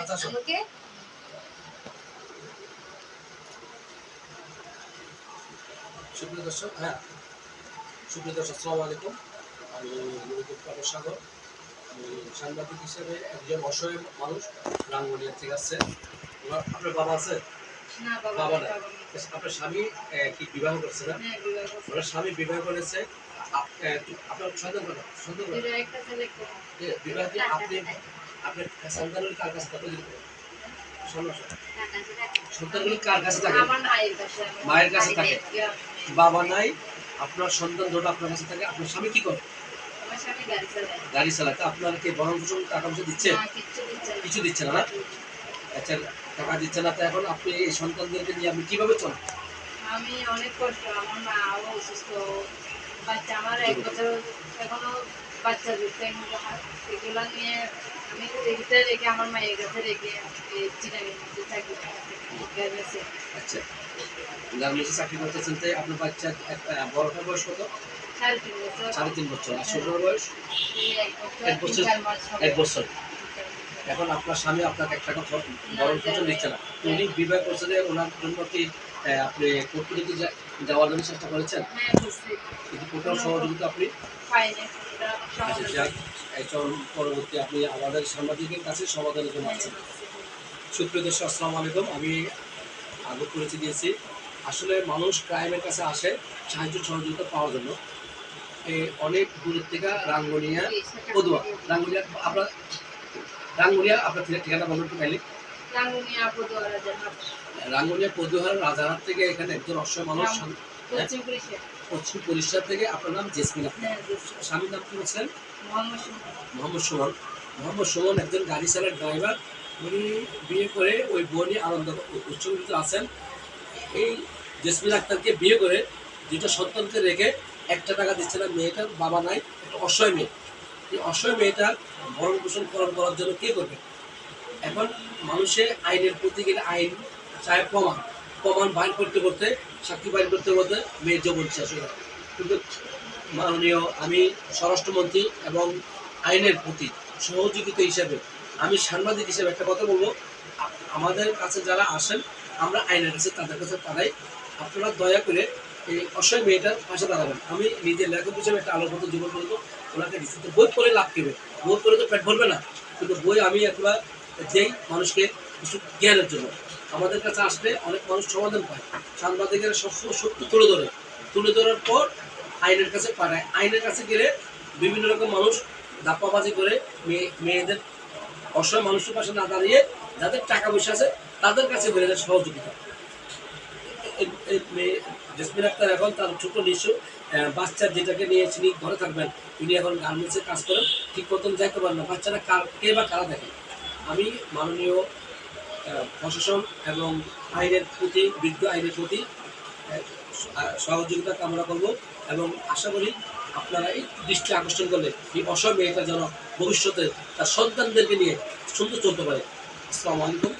আচ্ছা আমাকে সুপ্রিয় দর্শক আসসালামু আলাইকুম। আমি নুরুল সাগর। আমি সাংবাদিক হিসেবে একজন অসহায় মানুষ রাঙ্গুনিয়া থেকে আসছে। আপনার বাবা আছে? না বাবা নাই। বাবা নেই। আপনার স্বামী কি বিবাহ করছে না? হ্যাঁ, বিবাহ করছে। ওনার স্বামী বিবাহ করেছে। আপনার সন্তান কত? সন্তান কত? একটা ছেলে একটা মেয়ে। বিবাহ কি আপনি আপনার সন্তানের কার কাছে থাকে? সন্তানগুলো কার কাছে থাকে? আমার মায়ের কাছে। মায়ের কাছে থাকে। গ্রামে। বাবা নাই, আপনার সন্তান দুটো আপনার কাছে থাকে। আপনার স্বামী কি করে? আমার স্বামী গাড়ি চালায়। গাড়ি চালায়। তা আপনার কি ভরণ পোষণ টাকা পয়সা দিচ্ছে? না, কিচ্ছু দিচ্ছে না। কিছু দিচ্ছে না, না? আচ্ছা, টাকা দিচ্ছে না। তো এখন আপনি এই সন্তানদেরকে নিয়ে আপনি কিভাবে চলেন? আমি অনেক কষ্ট। আমার মাও অসুস্থ। বাচ্চা আমার 1 বছর এখনো বাচ্চা দিচ্ছে। এগুলো নিয়ে আমি এগুলো রেখে আমার মায়ের কাছে রেখে চিটাগাং মধ্যে থাকি। গার্মেন্টসে। আচ্ছা, গার্মেন্টসে চাকরি করতেছেন। তাই আপনার বাচ্চা বড়টার বয়স কত? 3.5 বছর। 3.5 বছর। আর ছোটটার বয়স? এই 1 বছর। 3-4 মাস হবে। 1 বছর। এখন আপনার স্বামী আপনাকে 1 টাকা ভরণ পোষণ দিচ্ছে না। উনি বিবাহ করছে যে ওনার জন্য কি আপনি কোর্ট পর্যন্ত যাওয়ার জন্য চেষ্টা করেছেন? হ্যাঁ, বুঝছি। কিন্তু কোথাও সহযোগিতা আপনি পাইনি। আচ্ছা, যাক, এখন পরবর্তী আপনি আমাদের সাংবাদিকের কাছে সমাধানের জন্য আছেন। সুপ্রিয় দর্শক, আসসালামু আলাইকুম। আমি আগে পরিচয় দিয়েছি। আসলে মানুষ ক্রাইমের কাছে আসে সাহায্য সহযোগিতা পাওয়ার জন্য। অনেক দূরের থেকে রাঙ্গুনিয়া, পদুয়া, রাঙ্গুনিয়া আপনার ঠিকানা বলুন তো কাইন্ডলি। রাঙ্গুনিয়া পদুয়া রাজারহাট। রাঙ্গুনিয়া পদুয়ার রাজারহাট থেকে এখানে একজন অসহায় মানুষ পশ্চিম পুলিশে। পশ্চিম পরিষ্কার থেকে। আপনার নাম জেসমিন আক্তার। হ্যাঁ, বুঝছি। স্বামীর নাম কি বলছেন? মোহাম্মদ সুমন। মোহাম্মদ সুমন। মোহাম্মদ সুমন একজন গাড়ি চালার ড্রাইভার। উনি বিয়ে করে ওই বউ নিয়ে আনন্দ উচ্ছ্বসিত আছেন। এই জেসমিন আক্তারকে বিয়ে করে 2টা সন্তানকে রেখে 1 টাকা দিচ্ছে না। মেয়েটার বাবা নাই, একটা অসহায় মেয়ে। এই অসহায় মেয়েটার ভরণ পোষণ করার জন্য কে করবে? এখন মানুষের আইনের প্রতি গেলে আইন চায় প্রমাণ বাইর করতে সাক্ষী বাইর করতে মেয়ের জীবন শেষ হয়ে যায়। কিন্তু মাননীয় আমি স্বরাষ্ট্রমন্ত্রী এবং আইনের প্রতি সহযোগিতা হিসেবে আমি সাংবাদিক হিসেবে একটা কথা বলবো। আমাদের কাছে যারা আসেন, আমরা আইনের কাছে তাদের কাছে পাঠাই। আপনারা দয়া করে এই অসহায় মেয়েটার পাশে দাঁড়াবেন। আমি নিজের লেখক হিসেবে একটা আলোকিত জীবন বলবো ওনাকে দিচ্ছি। বই পড়ে লাভ কেবে? বই পড়ে তো পেট ভরবে না। কিন্তু বই আমি একবার যেই মানুষকে কিছু জ্ঞানের জন্য আমাদের কাছে আসলে অনেক মানুষ সমাধান পায়। সাংবাদিকেরা সবসময় সত্য তুলে ধরার পর আইনের কাছে পাঠায়। আইনের কাছে গেলে বিভিন্ন রকম মানুষ ধাপ্পাবাজি করে মেয়েদের অসহায় মানুষের পাশে না দাঁড়িয়ে যাদের টাকা পয়সা আছে তাদের কাছে বেড়ে যায় সহযোগিতা। মেয়ে জেসমিন আক্তার এখন তার ছোট নিঃস্ব বাচ্চা যেটাকে নিয়ে তিনি ঘরে থাকবেন। তিনি এখন গার্মেন্টসে কাজ করেন, ঠিক মতন যাইতে পারেন না। বাচ্চারা কে বা কারা দেখেন? আমি মাননীয় প্রশাসন এবং বিজ্ঞ আইনের প্রতি সহযোগিতা কামনা করব এবং আশা করি আপনারা এই দৃষ্টি আকর্ষণ করলে এই অসহায় মেয়েটা যেন ভবিষ্যতে তার সন্তানদেরকে নিয়ে সুন্দর চলতে পারে। আসসালামু আলাইকুম।